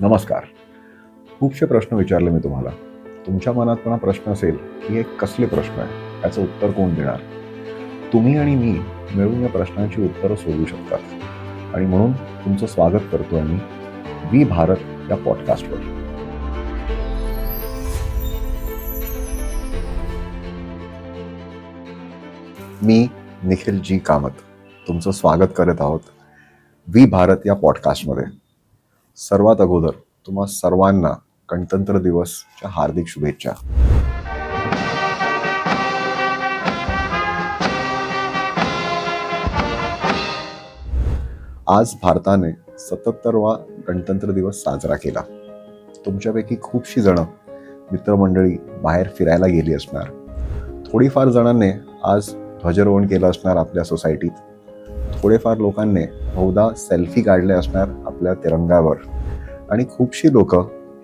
नमस्कार. खूपसे प्रश्न विचारले मी तुम्हाला. तुमच्या मनात पण हा प्रश्न असेल की हे कसले प्रश्न आहे, याचं उत्तर कोण देणार? तुम्ही आणि मी मिळून या प्रश्नांची उत्तरं शोधू शकतात. आणि म्हणून तुमचं स्वागत करतोय मी वी भारत या पॉडकास्टवर. मी निखिल जी कामत तुमचं स्वागत करत आहोत वी भारत या पॉडकास्टमध्ये. सर्वात अगोदर तुम्हा सर्वांना गणतंत्र दिवसच्या हार्दिक शुभेच्छा. आज भारताने 77वा गणतंत्र दिवस साजरा केला. तुमच्यापैकी खूपशी जण मित्रमंडळी बाहेर फिरायला गेली असणार. थोडीफार जणांनी आज ध्वजारोहण केलं असणार आपल्या सोसायटीत. थोडेफार लोकांनी बहुधा सेल्फी काढले असणार आपल्या तिरंगावर. आणि खूपशी लोक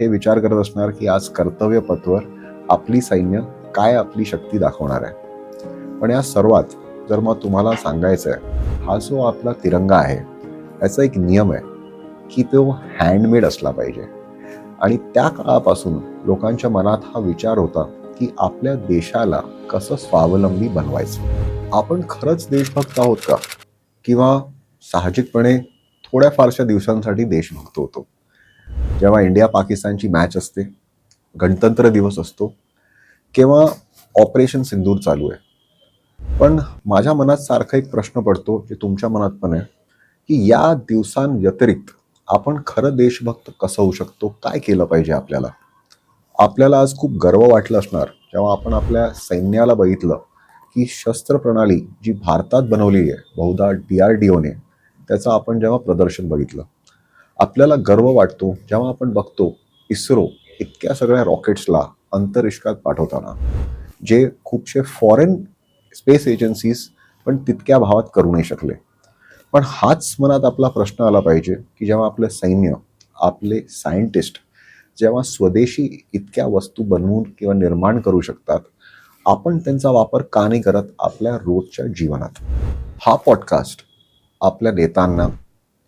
हे विचार करत असणार की आज कर्तव्य पथवर आपली सैन्य काय आपली शक्ती दाखवणार आहे. पण या सर्वात जर मग तुम्हाला सांगायचं आहे, हा जो आपला तिरंगा आहे याचा एक नियम आहे की तो हँडमेड असला पाहिजे. आणि त्या काळापासून लोकांच्या मनात हा विचार होता की आपल्या देशाला कसं स्वावलंबी बनवायचं. आपण खरंच देशभक्त आहोत का, किंवा साहजिकपणे थोड्या फारशा दिवसांसाठी देशभक्त होतो? जेव्हा इंडिया पाकिस्तानची मॅच असते, गणतंत्र दिवस असतो, किंवा ऑपरेशन सिंदूर चालू आहे. पण माझ्या मनात सारखा एक प्रश्न पडतो, जे तुमच्या मनात पण आहे, की या दिवसांव्यतिरिक्त आपण खरं देशभक्त कसं होऊ शकतो? काय केलं पाहिजे आपल्याला? आपल्याला आज खूप गर्व वाटलं असणार जेव्हा आपण आपल्या सैन्याला बघितलं की शस्त्र प्रणाली जी भारतात बनवली आहे, बहुधा DRDOने, त्याचं आपण जेव्हा प्रदर्शन बघितलं. आपल्याला गर्व वाटतो जेव्हा आपण बघतो इस्रो इतक्या सगळ्या रॉकेट्सला अंतरिक्षात पाठवताना, जे खूपशे फॉरेन स्पेस एजन्सीज पण तितक्या भावात करू नाही शकले. पण हाच मनात आपला प्रश्न आला पाहिजे की जेव्हा आपलं सैन्य, आपले सायंटिस्ट जेव्हा स्वदेशी इतक्या वस्तू बनवून किंवा निर्माण करू शकतात, आपण त्यांचा वापर का नाही करत आपल्या रोजच्या जीवनात? हा पॉडकास्ट आपल्या नेत्यांना,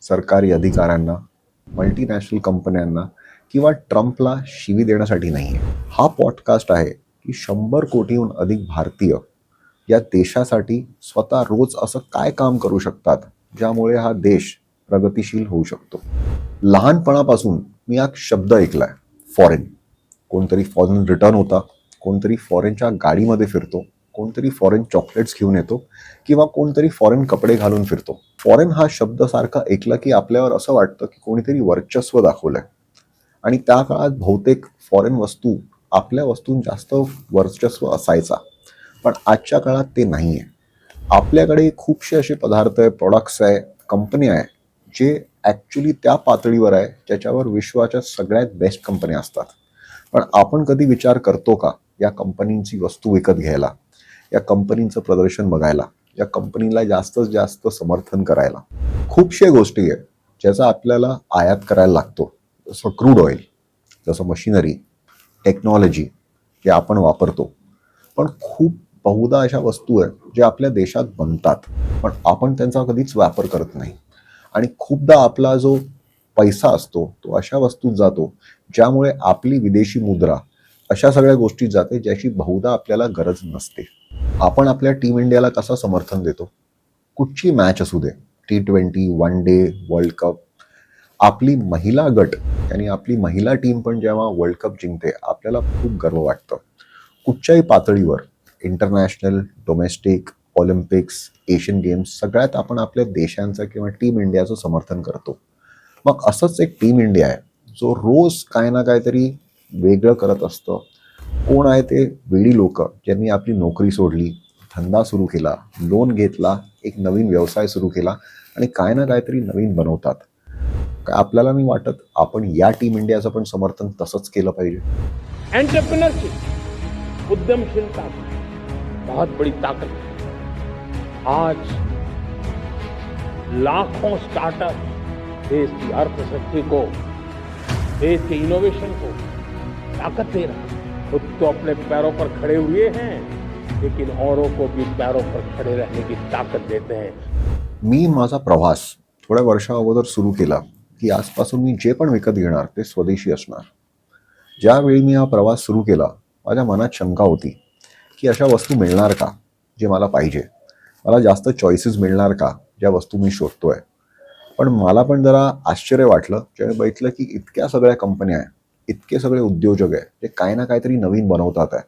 सरकारी अधिकाऱ्यांना, मल्टीनॅशनल कंपन्यांना किंवा ट्रम्पला शिवी देण्यासाठी नाही आहे. हा पॉडकास्ट आहे की 100 कोटीहून अधिक भारतीय या देशासाठी स्वतः रोज असं काय काम करू शकतात ज्यामुळे हा देश प्रगतिशील होऊ शकतो. लहानपणापासून मी हा शब्द ऐकलाय, फॉरेन. कोणतरी फॉरेन रिटर्न होता, कोणतरी फॉरेनच्या गाडीमध्ये फिरतो, कोणतरी फॉरेन चॉकलेट्स घेऊन येतो, किंवा कोणतरी फॉरेन कपडे घालून फिरतो. फॉरेन हा शब्द सारखा ऐकला की आपल्यावर असं वाटतं की कोणीतरी वर्चस्व दाखवलंय. आणि त्या काळात बहुतेक फॉरेन वस्तू आपल्या वस्तूंत जास्त वर्चस्व असायचा. पण आजच्या काळात ते नाही आहे. आपल्याकडे खूपसे असे पदार्थ आहे, प्रोडक्ट्स आहे, कंपनी आहे, जे ॲक्च्युली त्या पातळीवर आहे ज्याच्यावर विश्वाच्या सगळ्यात बेस्ट कंपन्या असतात. पण आपण कधी विचार करतो का या कंपनींची वस्तू विकत घ्यायला, या कंपनींचं प्रदर्शन बघायला, या कंपनीला जास्तीत जास्त समर्थन करायला? खूपशा गोष्टी आहेत ज्याचा आपल्याला आयात करायला लागतो, जसं क्रूड ऑइल, जसं मशिनरी, टेक्नॉलॉजी जे आपण वापरतो. पण खूप बहुधा अशा वस्तू आहेत ज्या आपल्या देशात बनतात, पण आपण त्यांचा कधीच वापर करत नाही. आणि खूपदा आपला जो पैसा असतो तो अशा वस्तूत जातो ज्यामुळे आपली विदेशी मुद्रा अशा सगळ्या गोष्टीत जाते ज्याची बहुधा आपल्याला गरज नसते. आपण आपल्या टीम इंडियाला कसं समर्थन देतो? कुठची मॅच असू दे, T20, one day, world cup, आपली महिला गट आणि आपली महिला टीम पण जेव्हा वर्ल्ड कप जिंकते, आपल्याला खूप गर्व वाटतं. कुठच्याही पातळीवर, international, domestic, Olympics, Asian games, सगळ्यात आपण आपल्या देशांचं किंवा टीम इंडियाचं समर्थन करतो. मग असंच एक टीम इंडिया आहे जो रोज काय ना काहीतरी वेगळं करत असतं. कोण आहे ते? वेडी लोक ज्यांनी आपली नोकरी सोडली, धंदा सुरू केला, लोन घेतला, एक नवीन व्यवसाय सुरू केला आणि काय ना काहीतरी नवीन बनवतात. काय आपल्याला नाही वाटत आपण या टीम इंडियाचं पण समर्थन तसंच केलं पाहिजे? एंटरप्रेन्योरशिप, उद्यमशीलता बहुत बड़ी ताकत है. आज लाखों स्टार्टअप देश की अर्थशक्ति को, देश के इनोवेशन को ताकत दे रहा है. खुद तो अपने पैरों पर खड़े हुए हैं, लेकिन औरों को भी पैरों पर खड़े रहने की ताकत देते हैं. मी माझा प्रवास थोड्या वर्षा अगोदर सुरू केला की आजपासून मी जे पण विकत घेणार ते स्वदेशी असणार. ज्यावेळी मी हा प्रवास सुरू केला, माझ्या मनात शंका होती की अशा वस्तू मिळणार का जे मला पाहिजे, मला जास्त चॉईसेस मिळणार का ज्या वस्तू मी शोधतोय. पण मला पण जरा आश्चर्य वाटलं जेव्हा बघितलं की इतक्या सगळ्या कंपन्या आहे, इतके सगळे उद्योजक आहे जे काही ना काहीतरी नवीन बनवतात आहे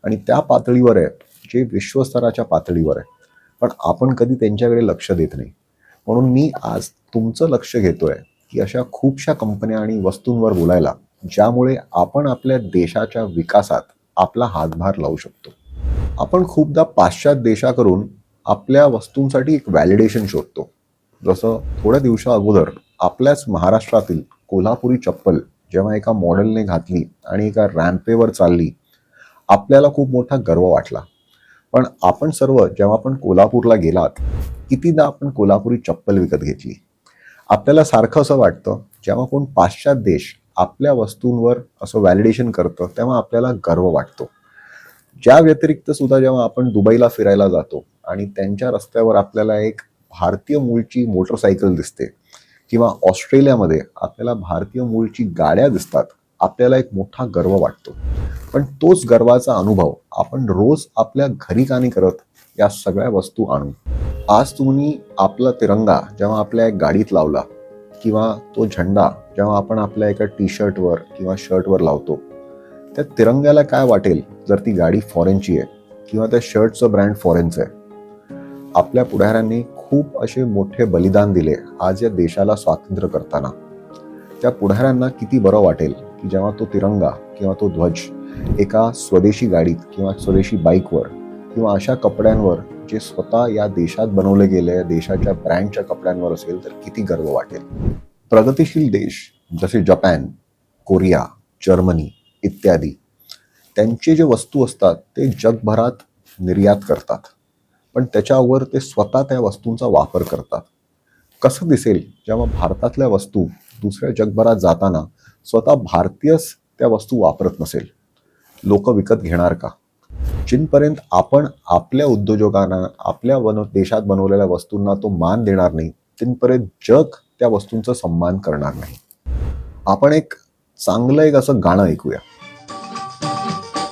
आणि त्या पातळीवर आहे जे विश्वस्तराच्या पातळीवर आहे, पण आपण कधी त्यांच्याकडे लक्ष देत नाही. म्हणून मी आज तुमचं लक्ष घेतोय की अशा खूपशा कंपन्या आणि वस्तूंवर बोलायला, ज्यामुळे आपण आपल्या देशाच्या विकासात आपला हातभार लावू शकतो. आपण खूपदा पाश्चात्य देशाकडून आपल्या वस्तूंसाठी एक व्हॅलिडेशन शोधतो. जसं थोड्या दिवसा अगोदर आपल्याच महाराष्ट्रातील कोल्हापुरी चप्पल जेव्हा एका मॉडेलने घातली आणि एका रॅम्पेवर चालली, आपल्याला खूप मोठा गर्व वाटला. पण आपण सर्व जेव्हा आपण कोल्हापूरला गेलात, कितीदा आपण कोल्हापुरी चप्पल विकत घेतली. आपल्याला सारखं असं वाटतं जेव्हा कोण पाश्चात्य देश आपल्या वस्तूंवर असं व्हॅलिडेशन करतं तेव्हा आपल्याला गर्व वाटतो. ज्या व्यतिरिक्त सुद्धा जेव्हा आपण दुबईला फिरायला जातो आणि त्यांच्या रस्त्यावर आपल्याला एक भारतीय मूळची मोटरसायकल दिसते, किंवा ऑस्ट्रेलियामध्ये आपल्याला भारतीय मूळची गाड्या दिसतात, आपल्याला एक मोठा गर्व वाटतो. पण तोच गर्वाचा अनुभव आपण रोज आपल्या घरी का नाही करत या सगळ्या वस्तू आणून. आज तुम्ही आपला तिरंगा जेव्हा आपल्या एक गाडीत लावला, किंवा तो झेंडा जेव्हा आपण आपल्या एका टी शर्टवर किंवा शर्टवर लावतो, त्या तिरंग्याला काय वाटेल जर ती गाडी फॉरेनची आहे किंवा त्या शर्टचं ब्रँड फॉरेनचं आहे. आपल्या पुढाऱ्यांनी खूप असे मोठे बलिदान दिले आज या देशाला स्वातंत्र्य करताना. त्या पुढाऱ्यांना किती बरं वाटेल की जेव्हा तो तिरंगा किंवा तो ध्वज एका स्वदेशी गाडीत किंवा स्वदेशी बाईकवर किंवा अशा कपड्यांवर जे स्वतः या देशात बनवले गेले, देशाच्या ब्रँडच्या कपड्यांवर असेल तर किती गर्व वाटेल. प्रगतीशील देश जसे जपान, कोरिया, जर्मनी इत्यादी, त्यांचे जे वस्तू असतात ते जगभरात निर्यात करतात, पण त्याच्यावर ते स्वतः त्या वस्तूंचा वापर करतात. कसं दिसेल जेव्हा भारतातल्या वस्तू दुसऱ्या जगभरात जाताना स्वतः भारतीयच त्या वस्तू वापरत नसेल? लोक विकत घेणार का? जिथपर्यंत आपण आपल्या उद्योजकांना आपल्या देशात बनवलेल्या वस्तूंना तो मान देणार नाही, तिथपर्यंत जग त्या वस्तूंचा सन्मान करणार नाही. आपण एक चांगलं एक असं गाणं ऐकूया.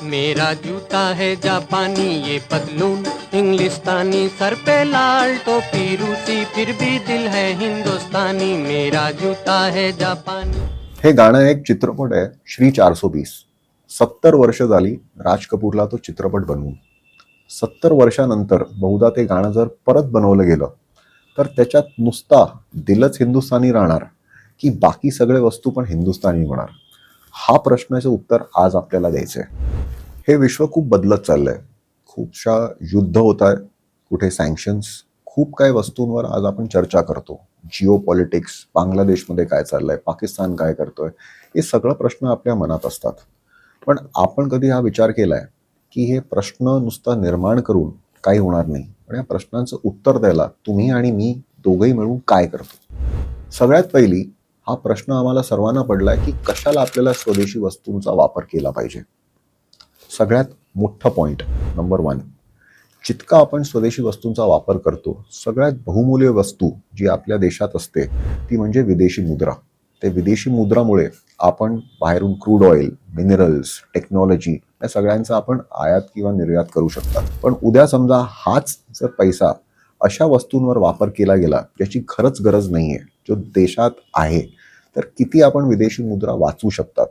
मेरा जूता है जापानी, ये पतलून इंग्लिस्तानी, सर पे लाल टोपी रूसी, फिर भी दिल है हिंदुस्तानी. मेरा जूता है जापानी. हे गाणं एक चित्रपट आहे, श्री 420. 70 वर्ष झाली राज कपूरला तो चित्रपट बनवून. 70 वर्षानंतर बहुधा ते गाणं जर परत बनवलं गेलं तर त्याच्यात नुसता दिलच हिंदुस्थानी राहणार की बाकी सगळे वस्तू पण हिंदुस्थानी होणार? हा प्रश्नाचं उत्तर आज आपल्याला द्यायचं आहे. हे विश्व खूप बदलत चाललंय. खूपशा युद्ध होत आहे, कुठे सँक्शन्स, खूप काही वस्तूंवर आज आपण चर्चा करतो. जिओ पॉलिटिक्स, बांगलादेशमध्ये काय चाललंय, पाकिस्तान काय करतोय, हे सगळं प्रश्न आपल्या मनात असतात. पण आपण कधी हा विचार केलाय की हे प्रश्न नुसता निर्माण करून काही होणार नाही, पण या प्रश्नांचं उत्तर द्यायला तुम्ही आणि मी दोघंही मिळून काय करतो? सगळ्यात पहिली हा प्रश्न आम्हाला सर्वांना पडलाय की कशाला आपल्याला स्वदेशी वस्तूंचा वापर केला पाहिजे. सगळ्यात मोठं पॉइंट नंबर 1, जितका आपण स्वदेशी वस्तूंचा वापर करतो, सगळ्यात बहुमूल्य वस्तू जी आपल्या देशात असते ती म्हणजे विदेशी मुद्रा. ते विदेशी मुद्रामुळे आपण बाहेरून क्रूड ऑइल, मिनरल्स, टेक्नॉलॉजी या सगळ्यांचा आपण आयात किंवा निर्यात करू शकतात. पण उद्या समजा हाच जर पैसा अशा वस्तूंवर वापर केला गेला ज्याची खरंच गरज नाहीये, जो देशात आहे, तर किती आपण विदेशी मुद्रा वाचवू शकतात.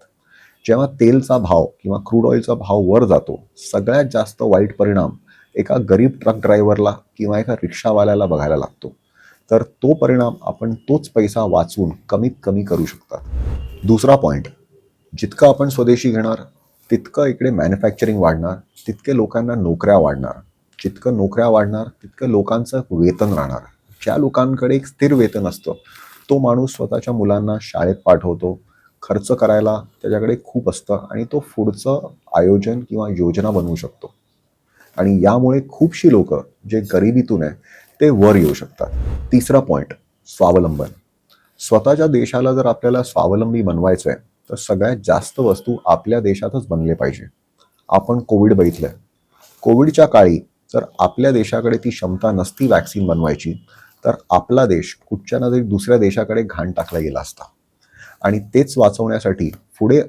जेव्हा तेलचा भाव किंवा क्रूड ऑइलचा भाव वर जातो, सगळ्यात जास्त वाईट परिणाम एका गरीब ट्रक ड्रायव्हरला किंवा एका रिक्षावाल्याला बघायला लागतो. तर तो परिणाम आपण तोच पैसा वाचवून कमीत कमी करू शकतात. दुसरा पॉइंट, जितकं आपण स्वदेशी घेणार तितकं इकडे मॅन्युफॅक्चरिंग वाढणार, तितके लोकांना नोकऱ्या वाढणार. जितकं नोकऱ्या वाढणार तितकं लोकांचं वेतन राहणार. ज्या लोकांकडे एक स्थिर वेतन असतं तो माणूस स्वतःच्या मुलांना शाळेत पाठवतो, खर्च करायला त्याच्याकडे खूप असतं आणि तो पुढचं आयोजन किंवा योजना बनवू शकतो. आणि यामुळे खूपशी लोक जे गरिबीतून आहे ते वर येऊ शकतात. तिसरा पॉइंट, स्वावलंबन. स्वतःच्या देशाला जर आपल्याला स्वावलंबी बनवायचं आहे तर सगळ्यात जास्त वस्तू आपल्या देशातच बनले पाहिजे. आपण कोविड बघितलंय. कोविडच्या काळी जर आपल्या देशाकडे ती क्षमता नसती वॅक्सिन बनवायची, तर आपला देश कुठच्या ना तरी दुसऱ्या देशाकडे घाण टाकला गेला असता. आणि तेच वाचवण्यासाठी पुढे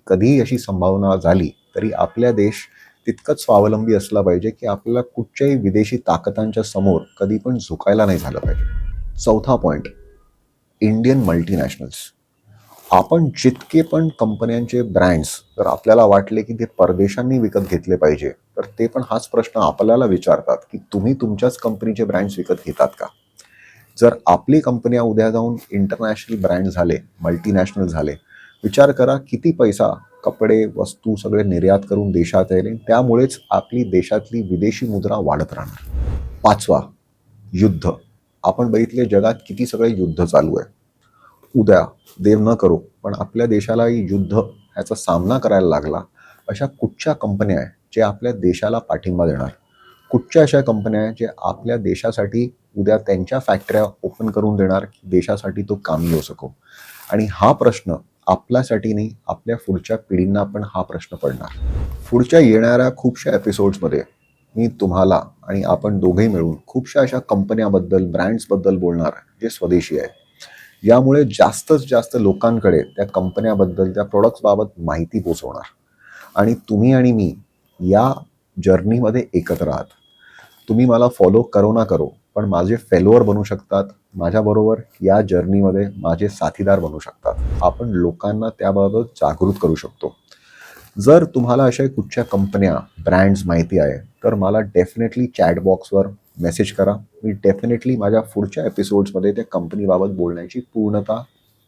कधीही अशी संभावना झाली तरी आपला देश तितकंच स्वावलंबी असला पाहिजे की आपल्याला कुठच्याही विदेशी ताकदांच्या समोर कधी पण झुकायला नाही झालं पाहिजे. चौथा पॉईंट, इंडियन मल्टीनॅशनल्स. आपण जितके पण कंपन्यांचे ब्रँड्स जर आपल्याला वाटले की ते परदेशांनी विकत घेतले पाहिजे, तर ते पण हाच प्रश्न आपल्याला विचारतात की तुम्ही तुमच्याच कंपनीचे ब्रँड्स विकत घेतात का? जर आपली कंपन्या उद्या जाऊन इंटरनॅशनल ब्रँड झाले, मल्टीनॅशनल झाले, विचार करा किती पैसा, कपडे, वस्तू सगळे निर्यात करून देशात येईल. त्यामुळेच आपली देशातली विदेशी मुद्रा वाढत राहणार. पाचवा, युद्ध. आपण बघितले जगात किती सगळे युद्ध चालू आहे. उद्या देव न करो पण आपल्या देशालाही युद्ध ह्याचा सामना करायला लागला, अशा कुठच्या कंपन्या आहे जे आपल्या देशाला पाठिंबा देणार? कुठच्या अशा कंपन्या आहेत जे आपल्या देशासाठी उद्या त्यांच्या फॅक्टऱ्या ओपन करून देणार की देशासाठी तो कामी येऊ सको? आणि हा प्रश्न आपल्यासाठी नाही, आपल्या पुढच्या पिढींना पण हा प्रश्न पडणार. पुढच्या येणाऱ्या खूपशा एपिसोड्समध्ये मी तुम्हाला आणि आपण दोघेही मिळून खूपशा अशा कंपन्याबद्दल, ब्रँड्सबद्दल बोलणार जे स्वदेशी आहे. यामुळे जास्तीत जास्त लोकांकडे त्या कंपन्याबद्दल, त्या प्रोडक्ट्सबाबत माहिती पोचवणार. आणि तुम्ही आणि मी या जर्नीमध्ये एकत्र आहात. तुम्ही मला फॉलो करो ना करो पण माझे फेलोअर बनू शकतात, माझ्याबरोबर या जर्नीमध्ये माझे साथीदार बनू शकतात. आपण लोकांना त्याबाबत जागृत करू शकतो. जर तुम्हाला अशा कुठच्या कंपन्या, ब्रँड्स माहिती आहे तर मला डेफिनेटली चॅट बॉक्सवर मेसेज करा. मी डेफिनेटली माझ्या पुढच्या एपिसोड्समध्ये त्या कंपनीबाबत बोलण्याची पूर्णतः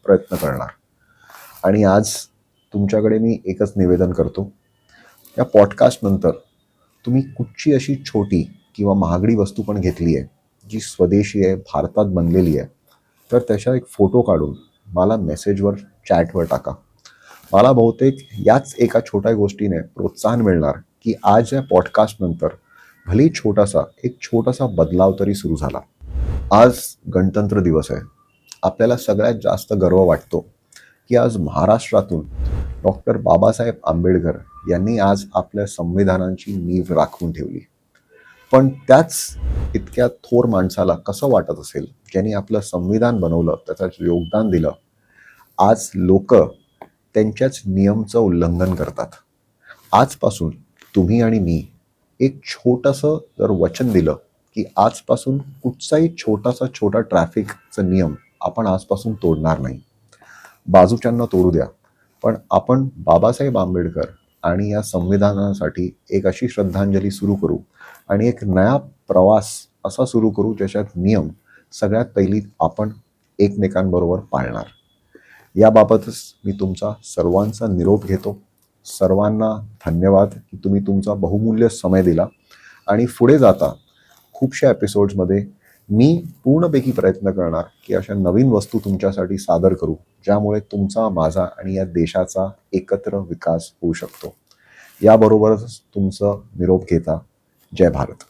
प्रयत्न करणार. आणि आज तुमच्याकडे मी एकच निवेदन करतो, या पॉडकास्टनंतर तुम्ही कुठची अशी छोटी किंवा महागडी वस्तू पण घेतली आहे जी स्वदेशी आहे, भारतात बनलेली आहे, तर त्याचा एक फोटो काढून मला मेसेजवर, चॅटवर टाका. मला बहुतेक याच एका छोट्या गोष्टीने प्रोत्साहन मिळणार की आज या पॉडकास्टनंतर भले एक छोटासा बदलाव तरी सुरू झाला. आज गणतंत्र दिवस आहे. आपल्याला सगळ्यात जास्त गर्व वाटतो की आज महाराष्ट्रातून डॉक्टर बाबासाहेब आंबेडकर यांनी आज आपल्या संविधानाची नीव राखून ठेवली. पण त्याच इतक्या थोर माणसाला कसं वाटत असेल ज्यांनी आपलं संविधान बनवलं, त्याचं योगदान दिलं, आज लोक त्यांच्याच नियमचं उल्लंघन करतात. आजपासून तुम्ही आणि मी एक छोटंसं जर वचन दिलं की आजपासून कुठचाही छोटा ट्रॅफिकचा नियम आपण आजपासून तोडणार नाही. बाजूच्यांना तोडू द्या, पण आपण बाबासाहेब आंबेडकर आणि या संविधानासाठी एक अशी श्रद्धांजली सुरू करू आणि एक नया प्रवास असा सुरू करू ज्याच्यात नियम सगळ्यात पहिली आपण एकमेकांबरोबर पाळणार. याबाबतच मी तुमचा सर्वांचा निरोप घेतो. सर्वांना धन्यवाद की तुम्ही तुमचा बहुमूल्य समय दिला. आणि पुढे जाता खूपशा एपिसोड्समध्ये मी पूर्णपैकी प्रयत्न करणार की अशा नवीन वस्तू तुमच्यासाठी सादर करू ज्यामुळे तुमचा, माझा आणि या देशाचा एकत्र विकास होऊ शकतो. याबरोबरच तुमचं निरोप घेता. जय भारत.